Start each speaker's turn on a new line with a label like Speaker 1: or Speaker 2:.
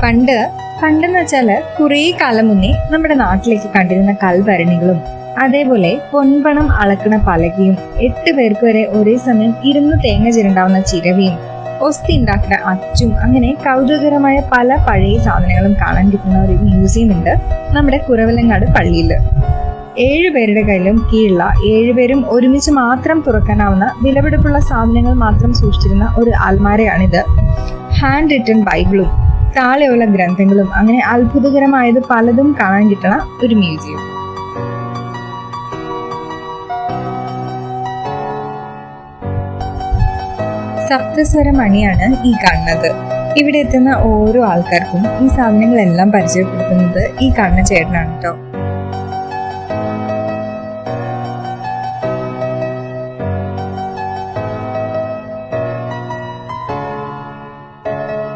Speaker 1: പണ്ട് പണ്ടെന്ന് വെച്ചാല് കുറേ കാലം മുന്നേ നമ്മുടെ നാട്ടിലേക്ക് കണ്ടിരുന്ന കൽഭരണികളും അതേപോലെ പൊൻപണം അളക്കണ പലകയും 8 പേർക്ക് വരെ ഒരേ സമയം ഇരുന്ന് തേങ്ങ ചിരണ്ടാവുന്ന ചിരവിയും ഒസ്തി ഉണ്ടാക്കുന്ന അച്ചും അങ്ങനെ കൗതുകകരമായ പല പഴയ സാധനങ്ങളും കാണാൻ കിട്ടുന്ന ഒരു മ്യൂസിയം ഉണ്ട് നമ്മുടെ കുറവലങ്ങാട് പള്ളിയില്. 7 പേരുടെ കയ്യിലും കീഴുള്ള 7 പേരും ഒരുമിച്ച് മാത്രം തുറക്കാനാവുന്ന വിലപിടിപ്പുള്ള സാധനങ്ങൾ മാത്രം സൂക്ഷിച്ചിരുന്ന ഒരു അൽമാരയാണിത്. ഹാൻഡ് റിട്ടൺ ബൈബിളും താളെയുള്ള ഗ്രന്ഥങ്ങളും അങ്ങനെ അത്ഭുതകരമായത് പലതും കാണാൻ കിട്ടണ ഒരു മ്യൂസിയം. സപ്തസ്വര മണിയാണ് ഈ കാണുന്നത്. ഇവിടെ എത്തുന്ന ഓരോ ആൾക്കാർക്കും ഈ സാധനങ്ങളെല്ലാം പരിചയപ്പെടുത്തുന്നത് ഈ കാണുന്ന ചേട്ടനാണ് കേട്ടോ.